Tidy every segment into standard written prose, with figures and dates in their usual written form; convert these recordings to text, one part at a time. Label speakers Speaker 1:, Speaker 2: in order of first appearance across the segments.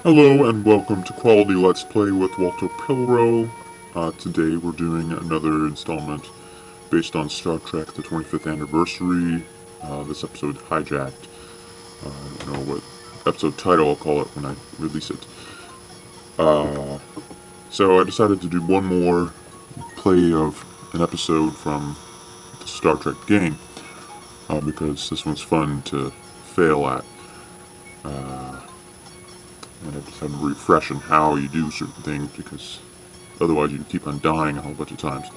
Speaker 1: Hello and welcome to Quality Let's Play with Walter Pilro. Today we're doing another installment based on Star Trek, the 25th anniversary. This episode, Hijacked. I don't know what episode title I'll call it when I release it. So I decided to do one more play of an episode from the Star Trek game, because this one's fun to fail at. And I just had to refresh on how you do certain things, because otherwise you keep on dying a whole bunch of times.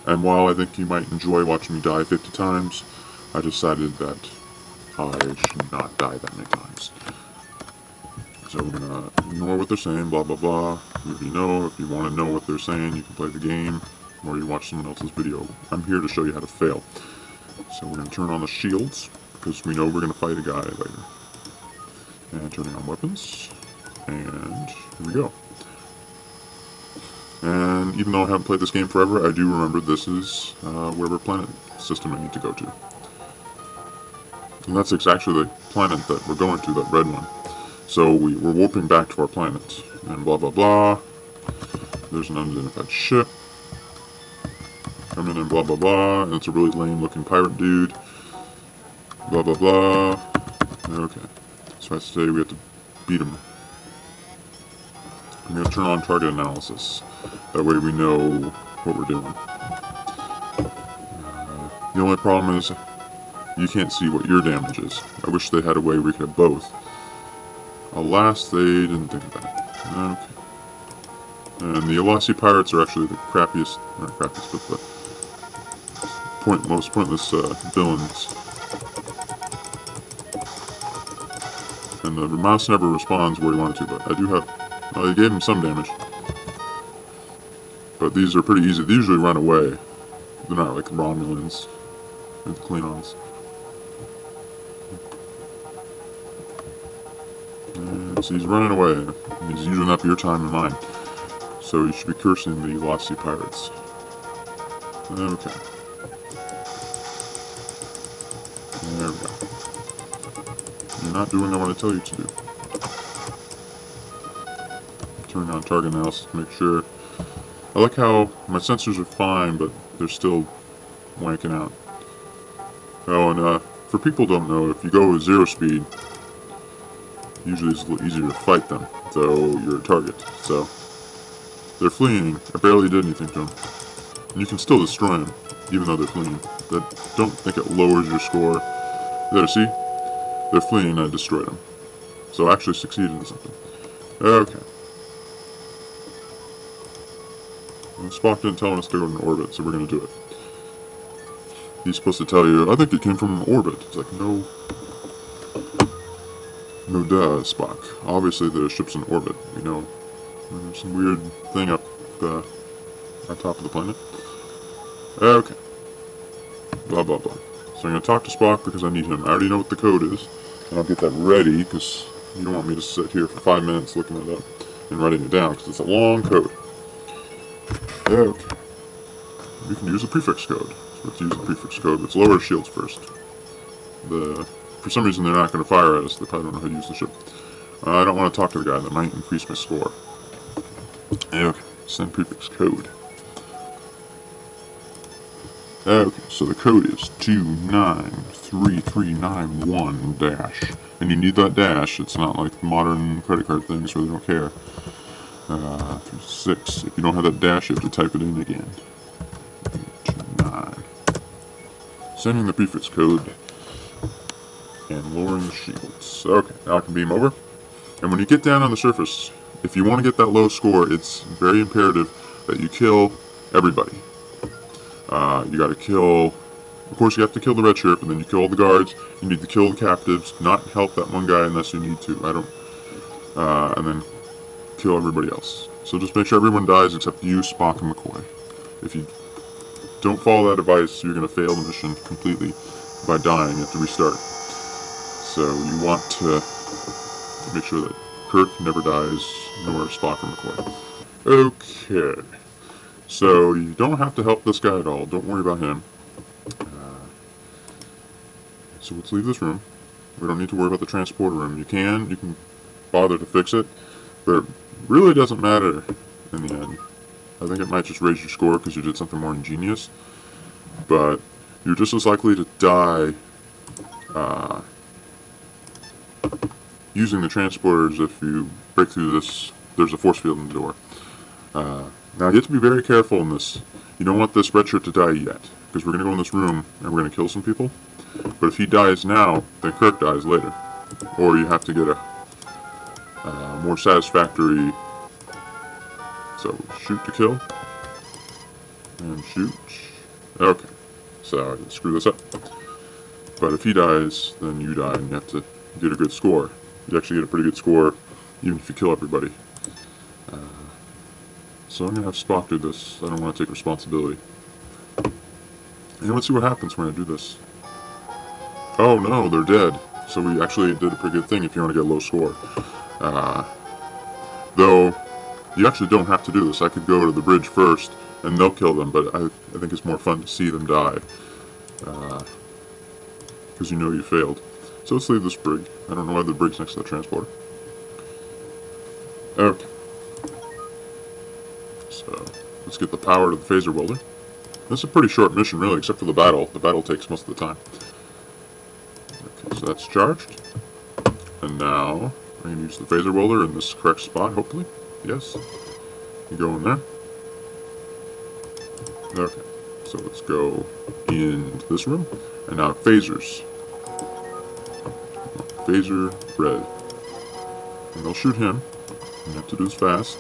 Speaker 1: And while I think you might enjoy watching me die 50 times, I decided that I should not die that many times. So we're gonna ignore what they're saying, blah blah blah. If you want to know what they're saying, you can play the game, or you watch someone else's video. I'm here to show you how to fail. So we're gonna turn on the shields, because we know we're gonna fight a guy later. And turning on weapons. And here we go. And even though I haven't played this game forever, I do remember this is whatever planet system I need to go to. And that's exactly the planet that we're going to, that red one. So we're warping back to our planet. And blah blah blah. There's an unidentified ship. Coming in, blah blah blah. And it's a really lame looking pirate dude. Blah blah blah. Okay. So I say we have to beat him. I'm going to turn on target analysis. That way we know what we're doing. The only problem is you can't see what your damage is. I wish they had a way we could have both. Alas, they didn't think of that. Okay. And the Alasi pirates are actually the crappiest, not crappiest, but the most pointless villains. And the mouse never responds where you want it to, but I do have... Well, you gave him some damage. But these are pretty easy. They usually run away. They're not like Romulans and the Klingons. And so he's running away. He's using up your time and mine. So you should be cursing the Lassie pirates. Okay. There we go. You're not doing what I want to tell you to do. Turn on target analysis to make sure. I like how my sensors are fine, but they're still wanking out. Oh, and for people who don't know, if you go with 0 speed, usually it's a little easier to fight them, though you're a target. So they're fleeing. I barely did anything to them. And you can still destroy them, even though they're fleeing. Don't think it lowers your score. There, see? They're fleeing and I destroyed them. So I actually succeeded in something. Okay. Well, Spock didn't tell us to go in orbit, so we're going to do it. He's supposed to tell you, I think it came from an orbit. It's like, no. No duh, Spock. Obviously the ship's in orbit, you know. There's some weird thing up on top of the planet. Okay. Blah, blah, blah. So I'm going to talk to Spock because I need him. I already know what the code is. And I'll get that ready because you don't want me to sit here for 5 minutes looking it up and writing it down because it's a long code. Okay. We can use the prefix code. So let's use the prefix code. Let's lower shields first. For some reason they're not going to fire at us. They probably don't know how to use the ship. I don't want to talk to the guy. That might increase my score. Okay. Send prefix code. Okay, so the code is 293391 dash. And you need that dash. It's not like modern credit card things where they don't care. 6. If you don't have that dash, you have to type it in again. 29. Sending the prefix code and lowering the shields. Okay, now I can beam over. And when you get down on the surface, if you want to get that low score, it's very imperative that you kill everybody. You gotta kill, of course you have to kill the red sheriff, and then you kill all the guards. You need to kill the captives, not help that one guy unless you need to. And then kill everybody else. So just make sure everyone dies except you, Spock, and McCoy. If you don't follow that advice. You're going to fail the mission completely by dying. You have to restart. So you want to make sure that Kirk never dies, nor Spock or McCoy. Okay. So you don't have to help this guy at all. Don't worry about him. So let's leave this room. We don't need to worry about the transporter room. You can bother to fix it, but it really doesn't matter in the end. I think it might just raise your score because you did something more ingenious, but you're just as likely to die using the transporters if you break through this. There's a force field in the door. Now you have to be very careful in this. You don't want this red shirt to die yet, because we're going to go in this room and we're going to kill some people. But if he dies now, then Kirk dies later. Or you have to get a more satisfactory... So, shoot to kill. And shoot. Okay. So, I screw this up. But if he dies, then you die and you have to get a good score. You actually get a pretty good score, even if you kill everybody. So I'm going to have Spock do this. I don't want to take responsibility. And let's see what happens when I do this. Oh no, they're dead. So we actually did a pretty good thing if you want to get a low score. Though, you actually don't have to do this. I could go to the bridge first, and they'll kill them, but I think it's more fun to see them die. Because you know you failed. So let's leave this brig. I don't know why the brig's next to the transporter. Okay. So, let's get the power to the phaser welder. This is a pretty short mission, really, except for the battle. The battle takes most of the time. Okay, so that's charged. And now, I can use the phaser welder in this correct spot, hopefully. Yes. You go in there. Okay, so let's go into this room. And now, phasers. Phaser red. And they'll shoot him. You have to do this fast.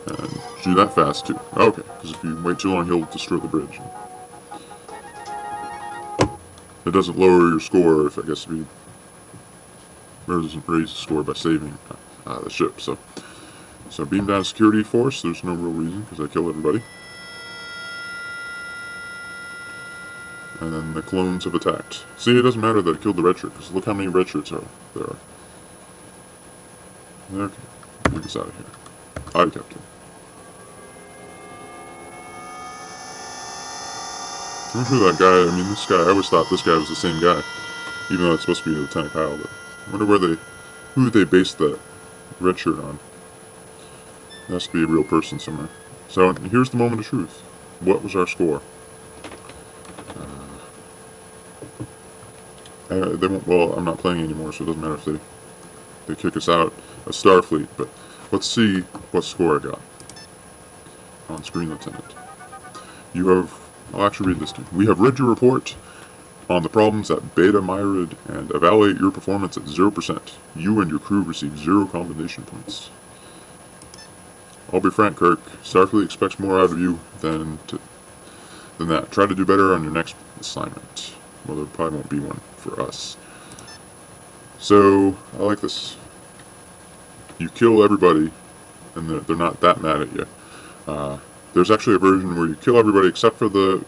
Speaker 1: And do that fast, too. Okay, because if you wait too long, he'll destroy the bridge. It doesn't lower your score if, I guess, it doesn't raise the score by saving the ship. So beam down security force, there's no real reason, because I killed everybody. And then the clones have attacked. See, it doesn't matter that I killed the red shirt, because look how many red shirts there are. Okay, get us out of here. Aye, Captain. I'm not sure that guy, I mean, this guy, I always thought this guy was the same guy, even though it's supposed to be Lieutenant Kyle, but I wonder who they based that red shirt on. It has to be a real person somewhere. So, here's the moment of truth. What was our score? They won't, well, I'm not playing anymore, so it doesn't matter if they kick us out of Starfleet, but let's see what score I got. On screen, Lieutenant. I'll actually read this to you. We have read your report on the problems at Beta Myrid and evaluate your performance at 0%. You and your crew receive 0 combination points. I'll be frank, Kirk. Starfleet expects more out of you than that. Try to do better on your next assignment. Well, there probably won't be one for us. So, I like this. You kill everybody, and they're not that mad at you. There's actually a version where you kill everybody except for the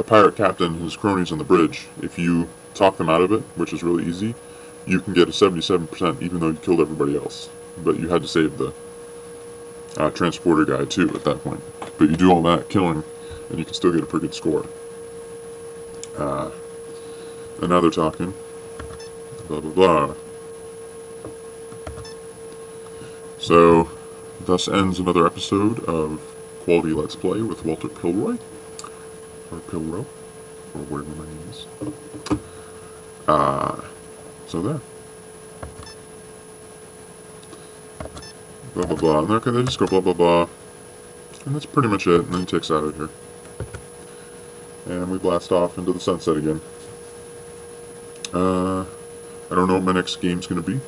Speaker 1: pirate captain and his cronies on the bridge. If you talk them out of it, which is really easy, you can get a 77% even though you killed everybody else. But you had to save the transporter guy too at that point. But you do all that killing, and you can still get a pretty good score. And now they're talking. Blah, blah, blah. So, thus ends another episode of Quality Let's Play with Walter Pilroy. Or Pilro. Or whatever my name is. So there. Blah, blah, blah. And okay, they just go blah, blah, blah. And that's pretty much it. And then he takes out of here. And we blast off into the sunset again. I don't know what my next game's going to be.